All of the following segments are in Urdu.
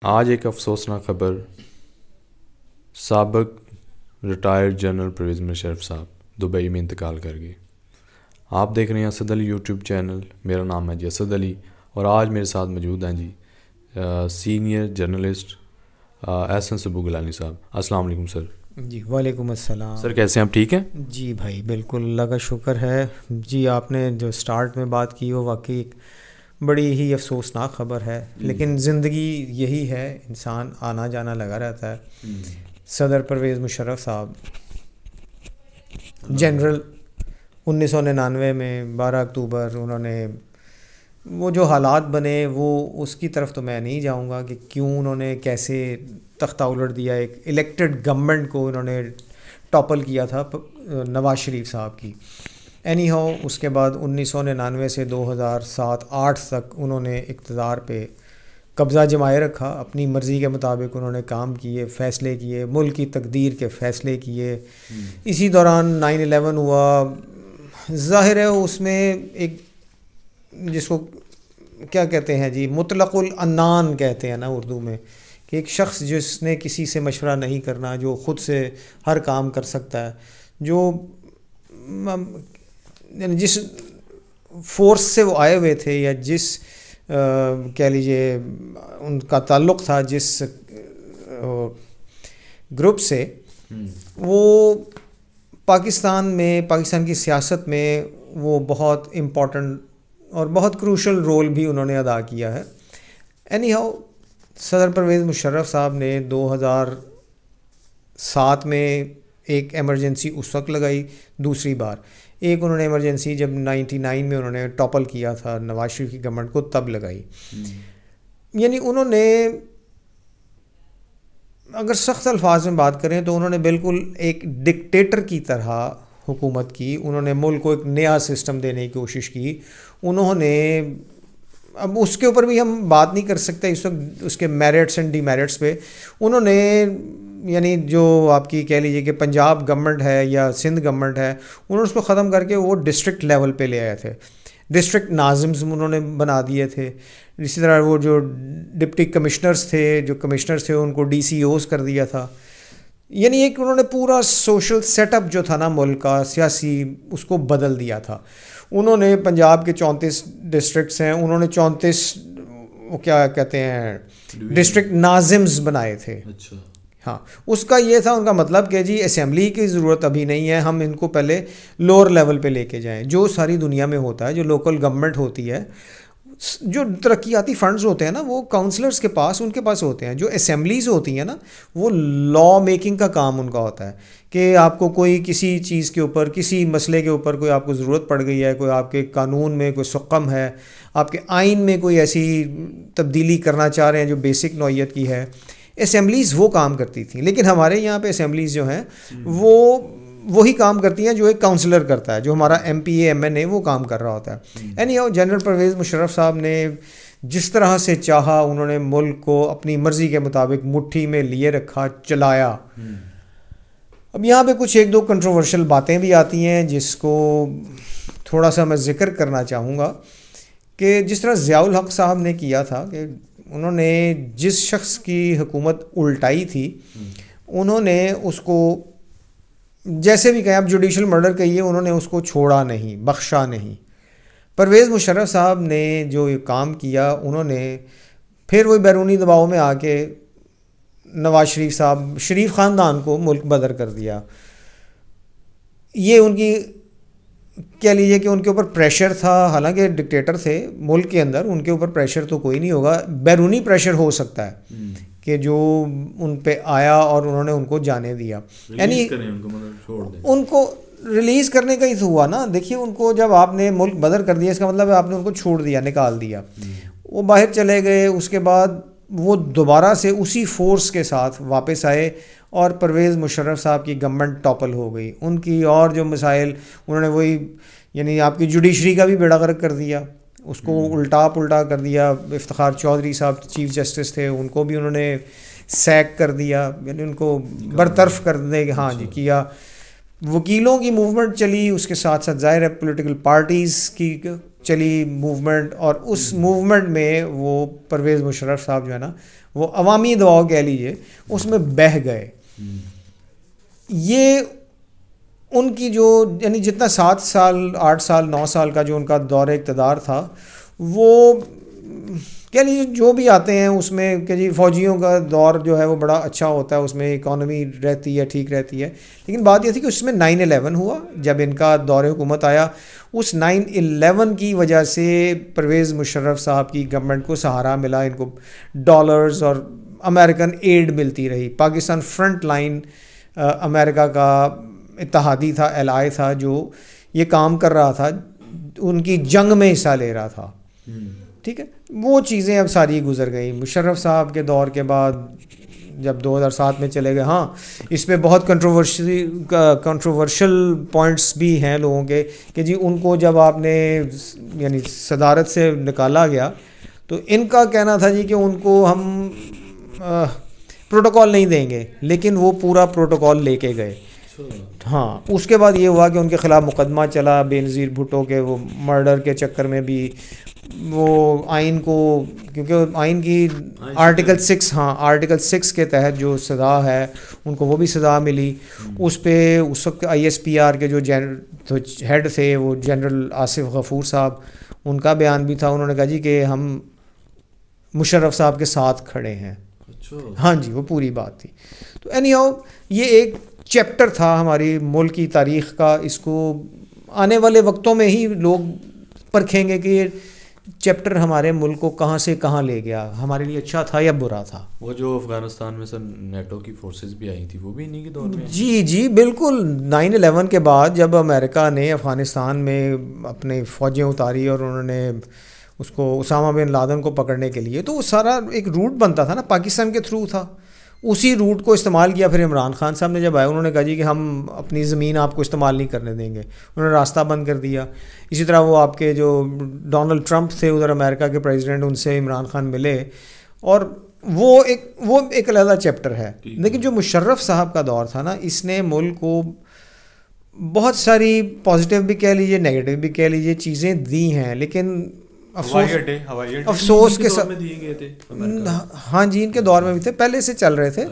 آج ایک افسوسناک خبر، سابق ریٹائرڈ جنرل پرویز مشرف صاحب دبئی میں انتقال کر گئے۔ آپ دیکھ رہے ہیں اسد علی یوٹیوب چینل، میرا نام ہے جی اسد علی، اور آج میرے ساتھ موجود ہیں جی سینئر جرنلسٹ احسن سبو گیلانی صاحب۔ السلام علیکم سر۔ جی وعلیکم السلام سر کیسے ہیں آپ؟ ٹھیک ہیں جی بھائی، بالکل اللہ کا شکر ہے۔ جی آپ نے جو سٹارٹ میں بات کی وہ واقعی ایک بڑی ہی افسوسناک خبر ہے، لیکن زندگی یہی ہے، انسان آنا جانا لگا رہتا ہے۔ صدر پرویز مشرف صاحب جنرل 1999 میں 12 اکتوبر انہوں نے وہ جو حالات بنے، وہ اس کی طرف تو میں نہیں جاؤں گا کہ کیوں انہوں نے کیسے تختہ الٹ دیا۔ ایک الیکٹڈ گورنمنٹ کو انہوں نے ٹاپل کیا تھا نواز شریف صاحب کی۔ اینی ہاؤ اس کے بعد 1999 سے 2007-8 تک انہوں نے اقتدار پہ قبضہ جمائے رکھا، اپنی مرضی کے مطابق انہوں نے کام کیے، فیصلے کیے، ملک کی تقدیر کے فیصلے کیے۔ اسی دوران 9/11 ہوا، ظاہر ہے اس میں ایک جس کو کیا کہتے ہیں جی مطلق العنان کہتے ہیں نا اردو میں، کہ ایک شخص جس نے کسی سے مشورہ نہیں کرنا، جو خود سے ہر کام کر سکتا ہے، جو یعنی جس فورس سے وہ آئے ہوئے تھے یا جس کہہ لیجیے ان کا تعلق تھا جس گروپ سے، وہ پاکستان کی سیاست میں وہ بہت امپورٹنٹ اور بہت کروشل رول بھی انہوں نے ادا کیا ہے۔ اینی ہاؤ صدر پرویز مشرف صاحب نے 2007 میں ایک ایمرجنسی اس وقت لگائی، دوسری بار ایک انہوں نے ایمرجنسی جب 99 میں انہوں نے ٹاپل کیا تھا نواز شریف کی گورنمنٹ کو، تب لگائی۔ یعنی انہوں نے اگر سخت الفاظ میں بات کریں تو انہوں نے بالکل ایک ڈکٹیٹر کی طرح حکومت کی۔ انہوں نے ملک کو ایک نیا سسٹم دینے کی کوشش کی۔ انہوں نے اب اس کے اوپر بھی ہم بات نہیں کر سکتے اس وقت، اس کے میرٹس اینڈ ڈی میرٹس پہ۔ انہوں نے یعنی جو آپ کی کہہ لیجیے کہ پنجاب گورنمنٹ ہے یا سندھ گورنمنٹ ہے، انہوں نے اس کو ختم کر کے وہ ڈسٹرکٹ لیول پہ لے آئے تھے، ڈسٹرکٹ ناظمز انہوں نے بنا دیے تھے۔ اسی طرح وہ جو ڈپٹی کمشنرز تھے ان کو DCOs کر دیا تھا۔ یعنی ایک انہوں نے پورا سوشل سیٹ اپ جو تھا نا ملک کا سیاسی، اس کو بدل دیا تھا۔ انہوں نے پنجاب کے 34 ڈسٹرکٹس ہیں، انہوں نے 34 وہ کیا کہتے ہیں ڈسٹرکٹ ناظمز بنائے تھے۔ ہاں، اس کا یہ تھا ان کا مطلب کہ جی اسمبلی کی ضرورت ابھی نہیں ہے، ہم ان کو پہلے لوور لیول پہ لے کے جائیں، جو ساری دنیا میں ہوتا ہے۔ جو لوکل گورنمنٹ ہوتی ہے، جو ترقیاتی فنڈز ہوتے ہیں نا، وہ کاؤنسلرز کے پاس ان کے پاس ہوتے ہیں۔ جو اسمبلیز ہوتی ہیں نا، وہ لا میکنگ کا کام ان کا ہوتا ہے کہ آپ کو کوئی کسی چیز کے اوپر، کسی مسئلے کے اوپر کوئی آپ کو ضرورت پڑ گئی ہے، کوئی آپ کے قانون میں کوئی سقم ہے، آپ کے آئین میں کوئی ایسی تبدیلی کرنا چاہ رہے ہیں جو بیسک نوعیت کی ہے، اسمبلیز وہ کام کرتی تھیں۔ لیکن ہمارے یہاں پہ اسمبلیز جو ہیں وہ وہی کام کرتی ہیں جو ایک کاؤنسلر کرتا ہے، جو ہمارا MPA MNA وہ کام کر رہا ہوتا ہے۔ Anyhow general Pervez Musharraf صاحب نے جس طرح سے چاہا انہوں نے ملک کو اپنی مرضی کے مطابق مٹھی میں لیے رکھا، چلایا۔ اب یہاں پہ کچھ ایک دو کنٹروورشل باتیں بھی آتی ہیں جس کو تھوڑا سا میں ذکر کرنا چاہوں گا، کہ جس طرح ضیاء الحق صاحب نے کیا تھا کہ انہوں نے جس شخص کی حکومت الٹائی تھی، انہوں نے اس کو جیسے بھی کہیں، آپ جوڈیشل مرڈر کہیے، انہوں نے اس کو چھوڑا نہیں، بخشا نہیں۔ پرویز مشرف صاحب نے جو یہ کام کیا، انہوں نے پھر وہی بیرونی دباؤ میں آ کے نواز شریف صاحب، شریف خاندان کو ملک بدر کر دیا۔ یہ ان کی کہہ لیجیے کہ ان کے اوپر پریشر تھا، حالانکہ ڈکٹیٹر تھے ملک کے اندر، ان کے اوپر پریشر تو کوئی نہیں ہوگا، بیرونی پریشر ہو سکتا ہے کہ جو ان پہ آیا اور انہوں نے ان کو جانے دیا۔ یعنی ان کو ریلیز کرنے کا ہی تو ہوا نا۔ دیکھیے ان کو جب آپ نے ملک بدر کر دیا، اس کا مطلب ہے آپ نے ان کو چھوڑ دیا، نکال دیا، وہ باہر چلے گئے۔ اس کے بعد وہ دوبارہ سے اسی فورس کے ساتھ واپس آئے اور پرویز مشرف صاحب کی گورنمنٹ ٹاپل ہو گئی۔ ان کی اور جو مسائل، انہوں نے وہی یعنی آپ کی جوڈیشری کا بھی بیڑا غرق کر دیا، اس کو الٹا پلٹا کر دیا۔ افتخار چودھری صاحب چیف جسٹس تھے، ان کو بھی انہوں نے سیک کر دیا، یعنی ان کو برطرف کرنے ہاں جی کیا۔ وکیلوں کی موومنٹ چلی، اس کے ساتھ ساتھ ظاہر ہے پولیٹیکل پارٹیز کی چلی موومنٹ, اور اس موومنٹ میں وہ پرویز مشرف صاحب جو ہے نا وہ عوامی دباؤ کہہ لیجیے اس میں بہہ گئے. یہ ان کی جو یعنی جتنا 7 سال 8 سال 9 سال کا جو ان کا دور اقتدار تھا, وہ کہہ لیجیے جو بھی آتے ہیں اس میں کہ جی فوجیوں کا دور جو ہے وہ بڑا اچھا ہوتا ہے, اس میں اکانومی رہتی ہے, ٹھیک رہتی ہے. لیکن بات یہ تھی کہ اس میں 9/11 ہوا جب ان کا دور حکومت آیا. اس 9/11 کی وجہ سے پرویز مشرف صاحب کی گورنمنٹ کو سہارا ملا, ان کو ڈالرز اور امریکن ایڈ ملتی رہی. پاکستان فرنٹ لائن امریکہ کا اتحادی تھا, ایلائی تھا, جو یہ کام کر رہا تھا, ان کی جنگ میں حصہ لے رہا تھا. ٹھیک ہے, وہ چیزیں اب ساری گزر گئیں. مشرف صاحب کے دور کے بعد جب 2007 میں چلے گئے, ہاں اس پہ بہت کنٹروورشل پوائنٹس بھی ہیں لوگوں کے کہ جی ان کو جب آپ نے یعنی صدارت سے نکالا گیا تو ان کا کہنا تھا جی کہ ان کو ہم پروٹوکول نہیں دیں گے, لیکن وہ پورا پروٹوکول لے کے گئے. ہاں, اس کے بعد یہ ہوا کہ ان کے خلاف مقدمہ چلا بینظیر بھٹو کے وہ مرڈر کے چکر میں بھی. وہ آئین کو کیونکہ آئین کی آرٹیکل 6 کے تحت جو سزا ہے ان کو وہ بھی سزا ملی. اس پہ اس وقت ISPR کے جو ہیڈ تھے وہ جنرل آصف غفور صاحب, ان کا بیان بھی تھا. انہوں نے کہا جی کہ ہم مشرف صاحب کے ساتھ کھڑے ہیں. ہاں جی, وہ پوری بات تھی. تو اینی ہاؤ یہ ایک چیپٹر تھا ہماری ملک کی تاریخ کا. اس کو آنے والے وقتوں میں ہی لوگ پرکھیں گے کہ یہ چیپٹر ہمارے ملک کو کہاں سے کہاں لے گیا, ہمارے لیے اچھا تھا یا برا تھا. وہ جو افغانستان میں سر نیٹو کی فورسز بھی آئی تھی وہ بھی انہی کے دور میں. جی بالکل. 9/11 کے بعد جب امریکہ نے افغانستان میں اپنے فوجیں اتاری اور انہوں نے اس کو اسامہ بن لادن کو پکڑنے کے لیے, تو وہ سارا ایک روٹ بنتا تھا نا, پاکستان کے تھرو تھا. اسی روٹ کو استعمال کیا. پھر عمران خان صاحب نے جب آئے انہوں نے کہا جی کہ ہم اپنی زمین آپ کو استعمال نہیں کرنے دیں گے, انہوں نے راستہ بند کر دیا. اسی طرح وہ آپ کے جو ڈونلڈ ٹرمپ تھے ادھر امریکہ کے پریزیڈنٹ, ان سے عمران خان ملے, اور وہ ایک علیحدہ چیپٹر ہے. لیکن جو مشرف صاحب کا دور تھا نا, اس نے ملک کو بہت ساری پازیٹیو بھی کہہ لیجیے نیگیٹو بھی کہہ لیجیے چیزیں دی ہیں, لیکن افسوس کے ساتھ ہاں جی ان کے دور میں بھی تھے, پہلے سے چل رہے تھے.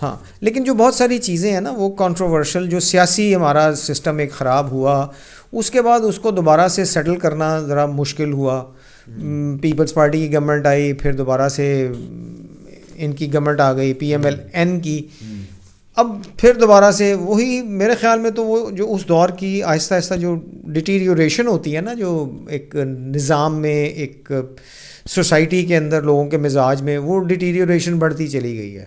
ہاں, لیکن جو بہت ساری چیزیں ہیں نا وہ کنٹروورشل, جو سیاسی ہمارا سسٹم ایک خراب ہوا, اس کے بعد اس کو دوبارہ سے سیٹل کرنا ذرا مشکل ہوا. پیپلز پارٹی کی گورنمنٹ آئی, پھر دوبارہ سے ان کی گورنمنٹ آ گئی PMLN کی, اب پھر دوبارہ سے وہی. میرے خیال میں تو وہ جو اس دور کی آہستہ آہستہ جو ڈیٹیریوریشن ہوتی ہے نا, جو ایک نظام میں ایک سوسائٹی کے اندر لوگوں کے مزاج میں, وہ ڈیٹیریوریشن بڑھتی چلی گئی ہے.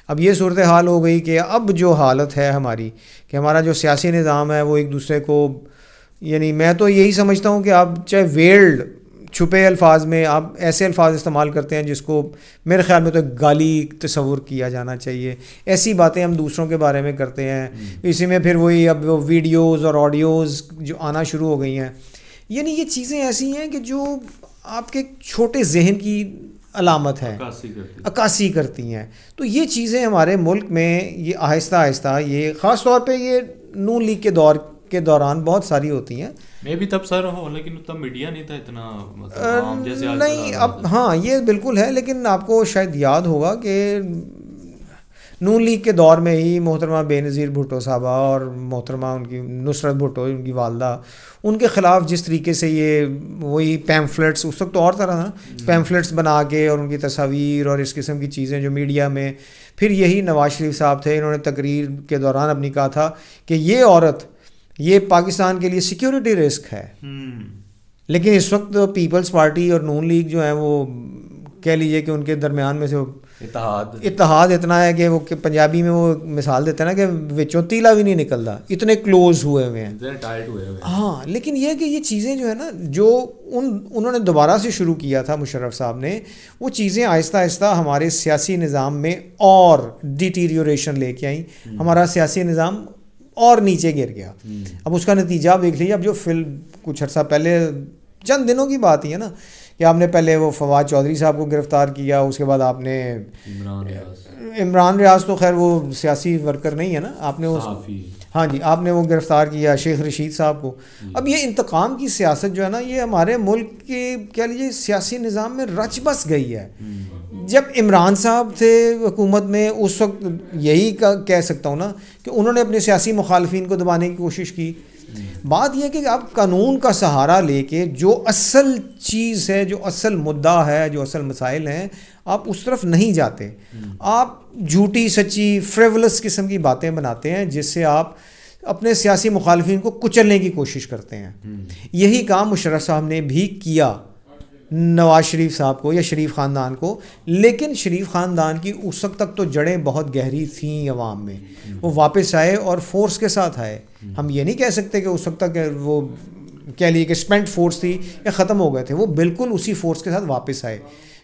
اب یہ صورتحال ہو گئی کہ اب جو حالت ہے ہماری کہ ہمارا جو سیاسی نظام ہے وہ ایک دوسرے کو, یعنی میں تو یہی سمجھتا ہوں کہ آپ چاہے ویلڈ چھپے الفاظ میں آپ ایسے الفاظ استعمال کرتے ہیں جس کو میرے خیال میں تو ایک گالی تصور کیا جانا چاہیے. ایسی باتیں ہم دوسروں کے بارے میں کرتے ہیں, اسی میں پھر وہی اب وہ ویڈیوز اور آڈیوز جو آنا شروع ہو گئی ہیں. یعنی یہ چیزیں ایسی ہیں کہ جو آپ کے چھوٹے ذہن کی علامت ہے, عکاسی کرتی ہیں. تو یہ چیزیں ہمارے ملک میں یہ آہستہ آہستہ, یہ خاص طور پہ یہ نون لیگ کے دوران بہت ساری ہوتی ہیں. میں بھی تب سر ہو, لیکن اتنا میڈیا نہیں تھا اتنا, مطلب جیسے نہیں. اب ہاں یہ بالکل ہے, لیکن آپ کو شاید یاد ہوگا کہ نون لیگ کے دور میں ہی محترمہ بے نظیر بھٹو صاحبہ اور محترمہ ان کی نصرت بھٹو ان کی والدہ, ان کے خلاف جس طریقے سے یہ وہی پیمفلٹس, اس وقت تو اور طرح نا پیمفلٹس بنا کے اور ان کی تصاویر اور اس قسم کی چیزیں جو میڈیا میں. پھر یہی نواز شریف صاحب تھے, انہوں نے تقریر کے دوران اپنی کہا تھا کہ یہ عورت یہ پاکستان کے لیے سیکیورٹی رسک ہے. لیکن اس وقت پیپلز پارٹی اور نون لیگ جو ہیں وہ کہہ لیجیے کہ ان کے درمیان میں سے اتحاد اتنا ہے کہ وہ پنجابی میں وہ مثال دیتے ہیں نا کہ وچوں تیلا بھی نہیں نکلتا, اتنے کلوز ہوئے ہوئے ہیں. ہاں, لیکن یہ کہ یہ چیزیں جو ہے نا جو انہوں نے دوبارہ سے شروع کیا تھا مشرف صاحب نے, وہ چیزیں آہستہ آہستہ ہمارے سیاسی نظام میں اور ڈیٹیریوریشن لے کے آئیں. ہمارا سیاسی نظام اور نیچے گر گیا. اب اس کا نتیجہ آپ دیکھ لیجیے, اب جو فلم کچھ عرصہ پہلے چند دنوں کی بات ہی ہے نا کہ آپ نے پہلے وہ فواد چودھری صاحب کو گرفتار کیا, اس کے بعد آپ نے عمران ریاض تو خیر وہ سیاسی ورکر نہیں ہے نا, آپ نے اس ہاں جی آپ نے وہ گرفتار کیا شیخ رشید صاحب کو. اب یہ انتقام کی سیاست جو ہے نا یہ ہمارے ملک کے کہہ لیجیے سیاسی نظام میں رچ بس گئی ہے. جب عمران صاحب تھے حکومت میں اس وقت یہی کہہ سکتا ہوں نا کہ انہوں نے اپنے سیاسی مخالفین کو دبانے کی کوشش کی. بات یہ کہ آپ قانون کا سہارا لے کے جو اصل چیز ہے, جو اصل مدعا ہے, جو اصل مسائل ہیں, آپ اس طرف نہیں جاتے. آپ جھوٹی سچی فریولس قسم کی باتیں بناتے ہیں جس سے آپ اپنے سیاسی مخالفین کو کچلنے کی کوشش کرتے ہیں. یہی کام مشرف صاحب نے بھی کیا نواز شریف صاحب کو یا شریف خاندان کو, لیکن شریف خاندان کی اس وقت تک تو جڑیں بہت گہری تھیں عوام میں. وہ واپس آئے اور فورس کے ساتھ آئے. ہم یہ نہیں کہہ سکتے کہ اس وقت تک وہ کہہ لیے کہ اسپینٹ فورس تھی یا ختم ہو گئے تھے, وہ بالکل اسی فورس کے ساتھ واپس آئے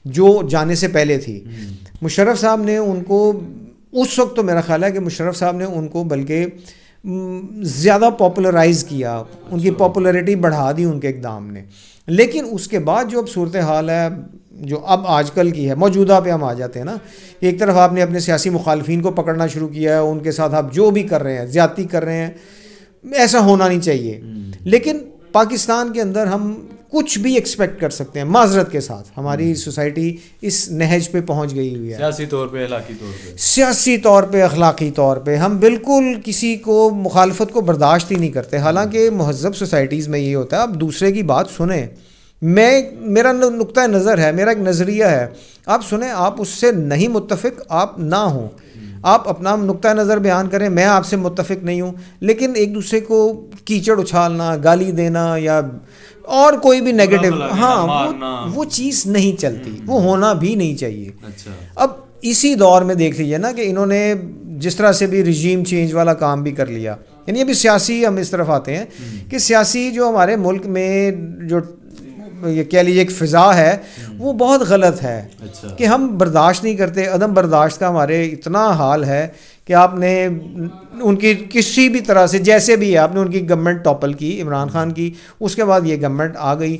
جو جانے سے پہلے تھی. مشرف صاحب نے ان کو اس وقت تو میرا خیال ہے کہ مشرف صاحب نے ان کو بلکہ زیادہ پاپولرائز کیا, ان کی پاپولیرٹی بڑھا دی ان کے اقدام نے. لیکن اس کے بعد جو اب صورتحال ہے جو اب آج کل کی ہے, موجودہ پہ ہم آ جاتے ہیں نا, ایک طرف آپ نے اپنے سیاسی مخالفین کو پکڑنا شروع کیا ہے, ان کے ساتھ آپ جو بھی کر رہے ہیں زیادتی کر رہے ہیں, ایسا ہونا نہیں چاہیے. لیکن پاکستان کے اندر ہم کچھ بھی ایکسپیکٹ کر سکتے ہیں معذرت کے ساتھ. ہماری سوسائٹی اس نہج پہ پہنچ گئی ہوئی ہے, سیاسی طور پہ اخلاقی طور پہ, سیاسی طور پہ اخلاقی طور پہ ہم بالکل کسی کو مخالفت کو برداشت ہی نہیں کرتے. حالانکہ مہذب سوسائٹیز میں یہ ہوتا ہے آپ دوسرے کی بات سنیں. میرا نقطہ نظر ہے, میرا ایک نظریہ ہے, آپ سنیں, آپ اس سے نہیں متفق آپ نہ ہوں, آپ اپنا نقطہ نظر بیان کریں, میں آپ سے متفق نہیں ہوں, لیکن ایک دوسرے کو کیچڑ اچھالنا, گالی دینا یا اور کوئی بھی نیگیٹو, ہاں وہ چیز نہیں چلتی, وہ ہونا بھی نہیں چاہیے. اب اسی دور میں دیکھ لیجیے نا کہ انہوں نے جس طرح سے بھی رجیم چینج والا کام بھی کر لیا. یعنی ابھی سیاسی ہم اس طرف آتے ہیں کہ سیاسی جو ہمارے ملک میں جو یہ کہہ لیجیے ایک فضا ہے وہ بہت غلط ہے کہ ہم برداشت نہیں کرتے. عدم برداشت کا ہمارے اتنا حال ہے کہ آپ نے ان کی کسی بھی طرح سے جیسے بھی ہے آپ نے ان کی گورنمنٹ ٹاپل کی, عمران خان کی, اس کے بعد یہ گورنمنٹ آ گئی,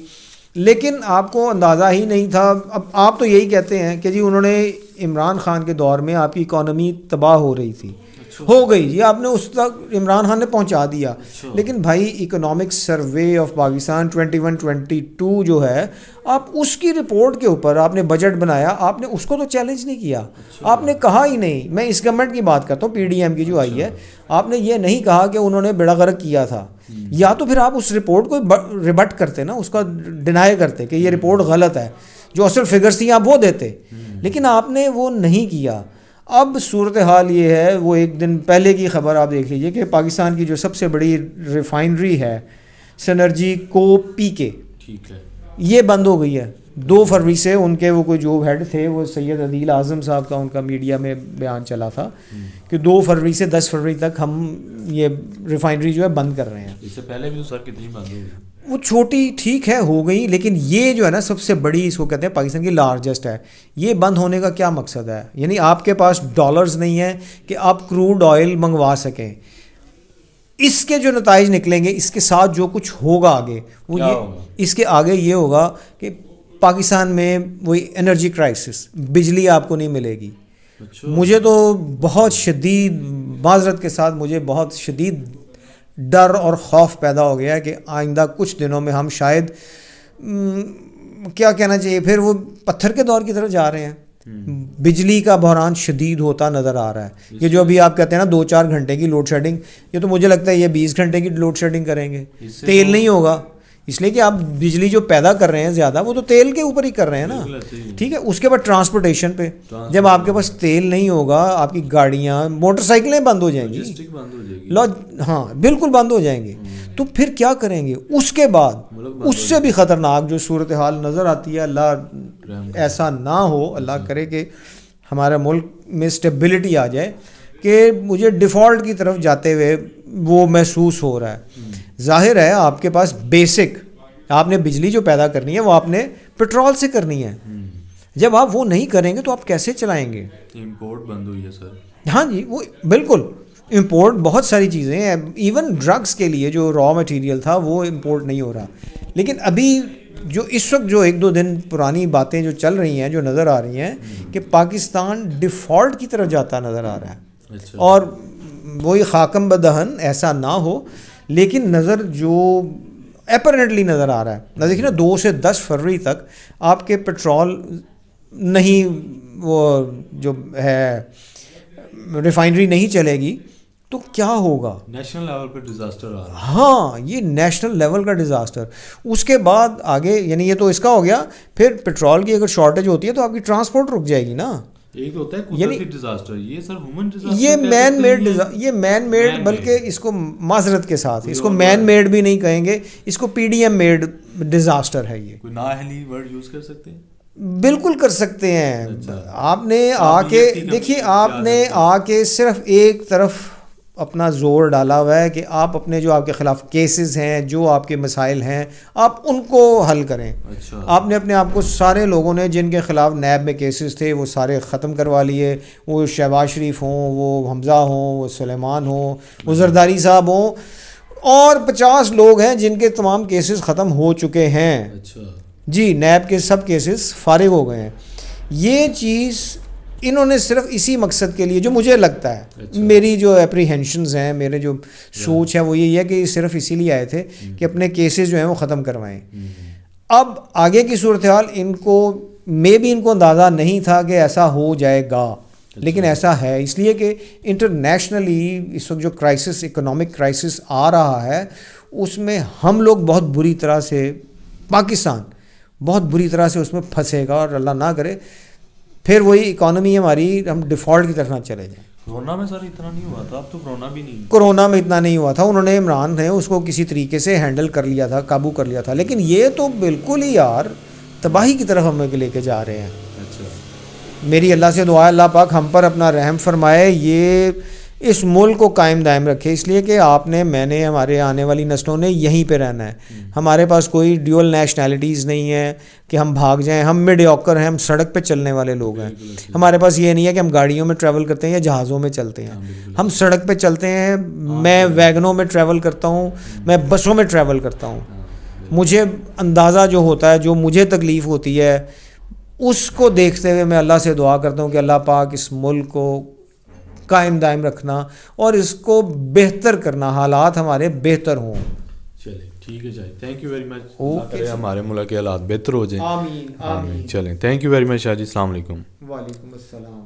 لیکن آپ کو اندازہ ہی نہیں تھا. اب آپ تو یہی کہتے ہیں کہ جی انہوں نے عمران خان کے دور میں آپ کی اکانومی تباہ ہو رہی تھی, ہو گئی جی, آپ نے اس تک عمران خان نے پہنچا دیا. لیکن بھائی اکنامک سروے آف پاکستان 21-22 جو ہے, آپ اس کی رپورٹ کے اوپر آپ نے بجٹ بنایا, آپ نے اس کو تو چیلنج نہیں کیا, آپ نے کہا ہی نہیں. میں اس گورنمنٹ کی بات کرتا ہوں, پی ڈی ایم کی جو آئی ہے, آپ نے یہ نہیں کہا کہ انہوں نے بیڑا غرق کیا تھا, یا تو پھر آپ اس رپورٹ کو ریبٹ کرتے نا, اس کا ڈینائی کرتے کہ یہ رپورٹ غلط ہے, جو اصل فگرز تھیں آپ وہ دیتے, لیکن آپ نے وہ نہیں کیا. اب صورتحال یہ ہے, وہ ایک دن پہلے کی خبر آپ دیکھ لیجئے کہ پاکستان کی جو سب سے بڑی ریفائنری ہے سنرجی کو پی کے, یہ بند ہو گئی ہے 2 فروری سے. ان کے وہ کوئی جو ہیڈ تھے وہ سید عدیل اعظم صاحب کا ان کا میڈیا میں بیان چلا تھا کہ 2 فروری سے 10 فروری تک ہم یہ ریفائنری جو ہے بند کر رہے ہیں. اس سے پہلے بھی تو سر کتنی بند ہوئی, وہ چھوٹی ٹھیک ہے ہو گئی, لیکن یہ جو ہے نا سب سے بڑی, اس کو کہتے ہیں پاکستان کی لارجسٹ ہے. یہ بند ہونے کا کیا مقصد ہے؟ یعنی آپ کے پاس ڈالرز نہیں ہیں کہ آپ کروڈ آئل منگوا سکیں. اس کے جو نتائج نکلیں گے, اس کے ساتھ جو کچھ ہوگا آگے, وہ یہ اس کے آگے یہ ہوگا کہ پاکستان میں وہی انرجی کرائسس, بجلی آپ کو نہیں ملے گی. مجھے تو بہت شدید معذرت کے ساتھ مجھے بہت شدید ڈر اور خوف پیدا ہو گیا ہے کہ آئندہ کچھ دنوں میں ہم شاید کیا کہنا چاہیے, پھر وہ پتھر کے دور کی طرف جا رہے ہیں. بجلی کا بحران شدید ہوتا نظر آ رہا ہے. یہ جو ابھی آپ کہتے ہیں نا 2-4 گھنٹے کی لوڈ شیڈنگ, یہ تو مجھے لگتا ہے یہ 20 گھنٹے کی لوڈ شیڈنگ کریں گے. تیل نہیں ہوگا, اس لیے کہ آپ بجلی جو پیدا کر رہے ہیں زیادہ وہ تو تیل کے اوپر ہی کر رہے ہیں نا, ٹھیک ہے. اس کے بعد ٹرانسپورٹیشن پہ, جب آپ کے پاس تیل نہیں ہوگا, آپ کی گاڑیاں موٹر سائیکلیں بند ہو جائیں گی, ہاں بالکل بند ہو جائیں گے. تو پھر کیا کریں گے اس کے بعد؟ اس سے بھی خطرناک جو صورتحال نظر آتی ہے, اللہ ایسا نہ ہو, اللہ کرے کہ ہمارے ملک میں اسٹیبلٹی آ جائے, کہ مجھے ڈیفالٹ کی طرف جاتے ہوئے وہ محسوس ہو رہا ہے. ظاہر ہے آپ کے پاس بیسک, آپ نے بجلی جو پیدا کرنی ہے وہ آپ نے پیٹرول سے کرنی ہے. جب آپ وہ نہیں کریں گے تو آپ کیسے چلائیں گے؟ امپورٹ بند ہوئی ہے سر. ہاں جی, وہ بالکل امپورٹ بہت ساری چیزیں ہیں, ایون ڈرگس کے لیے جو را مٹیریل تھا وہ امپورٹ نہیں ہو رہا. لیکن ابھی جو اس وقت جو 1-2 دن پرانی باتیں جو چل رہی ہیں جو نظر آ رہی ہیں کہ پاکستان ڈیفالٹ کی طرف جاتا نظر آ رہا ہے. اور وہی خاکم بدہن ایسا نہ ہو لیکن نظر جو اپیرنٹلی نظر آ رہا ہے نہ دیکھیے نا 2 سے 10 فروری تک آپ کے پیٹرول نہیں وہ جو ہے ریفائنری نہیں چلے گی تو کیا ہوگا. نیشنل لیول پہ ڈیزاسٹر آ رہا ہے. ہاں یہ نیشنل لیول کا ڈیزاسٹر. اس کے بعد آگے یعنی یہ تو اس کا ہو گیا. پھر پیٹرول کی اگر شارٹیج ہوتی ہے تو آپ کی ٹرانسپورٹ رک جائے گی نا. ایک ہوتا ہے قدرتی ڈیزاسٹر, یہ سر ہیومن ڈیزاسٹر, یہ مین میڈ بلکہ اس کو معذرت کے ساتھ اس کو مین میڈ بھی نہیں کہیں گے, اس کو P D M made disaster ہے. یہ کوئی نااہلی ورڈ یوز کر سکتے ہیں؟ بالکل کر سکتے ہیں. آپ نے آ کے دیکھیے, آپ نے آ کے صرف ایک طرف اپنا زور ڈالا ہوا ہے کہ آپ اپنے جو آپ کے خلاف کیسز ہیں, جو آپ کے مسائل ہیں, آپ ان کو حل کریں. آپ نے اپنے آپ کو سارے لوگوں نے جن کے خلاف نیب میں کیسز تھے وہ سارے ختم کروا لیے. وہ شہباز شریف ہوں, وہ حمزہ ہوں, وہ سلیمان ہوں, وہ زرداری صاحب ہوں, اور 50 لوگ ہیں جن کے تمام کیسز ختم ہو چکے ہیں. جی نیب کے سب کیسز فارغ ہو گئے ہیں. یہ چیز انہوں نے صرف اسی مقصد کے لیے, جو مجھے لگتا ہے, میری جو اپریہینشنز ہیں, میرے جو سوچ ہے وہ یہی ہے کہ صرف اسی لیے آئے تھے کہ اپنے کیسز جو ہیں وہ ختم کروائیں. اب آگے کی صورتحال ان کو ان کو اندازہ نہیں تھا کہ ایسا ہو جائے گا, لیکن ایسا ہے. اس لیے کہ انٹرنیشنلی اس وقت جو کرائسس, اکنامک کرائسس آ رہا ہے, اس میں ہم لوگ بہت بری طرح سے, پاکستان بہت بری طرح سے اس میں پھنسے گا, اور اللہ نہ کرے پھر وہی اکانومی ہماری ہم ڈیفالٹ کی طرف نہ چلے جائیں. کورونا میں سر اتنا نہیں ہوا تھا, اب تو کورونا بھی نہیں, کورونا میں اتنا نہیں ہوا تھا. انہوں نے عمران نے اس کو کسی طریقے سے ہینڈل کر لیا تھا, قابو کر لیا تھا. لیکن یہ تو بالکل ہی یار تباہی کی طرف ہمیں لے کے جا رہے ہیں. میری اللہ سے دعا ہے اللہ پاک ہم پر اپنا رحم فرمائے, یہ اس ملک کو قائم دائم رکھے. اس لیے کہ آپ نے, میں نے, ہمارے آنے والی نسلوں نے یہیں پہ رہنا ہے. ہمارے پاس کوئی ڈیول نیشنلٹیز نہیں ہے کہ ہم بھاگ جائیں. ہم میڈیوکر ہیں, ہم سڑک پہ چلنے والے لوگ ہیں. ہمارے پاس یہ نہیں ہے کہ ہم گاڑیوں میں ٹریول کرتے ہیں یا جہازوں میں چلتے ہیں. ہم سڑک پہ چلتے ہیں. میں ویگنوں میں ٹریول کرتا ہوں, میں بسوں میں ٹریول کرتا ہوں. مجھے اندازہ جو ہوتا ہے, جو مجھے تکلیف ہوتی ہے, اس کو دیکھتے ہوئے میں اللہ سے دعا کرتا ہوں کہ اللہ پاک اس ملک کو قائم دائم رکھنا اور اس کو بہتر کرنا, حالات ہمارے بہتر ہوں. چلیں ٹھیک ہے جی, تھینک یو ویری مچ. ہمارے ملک کے حالات بہتر ہو جائیں. آمین آمین. چلیں, تھینک یو ویری مچ شاہ جی, السلام علیکم. وعلیکم السلام.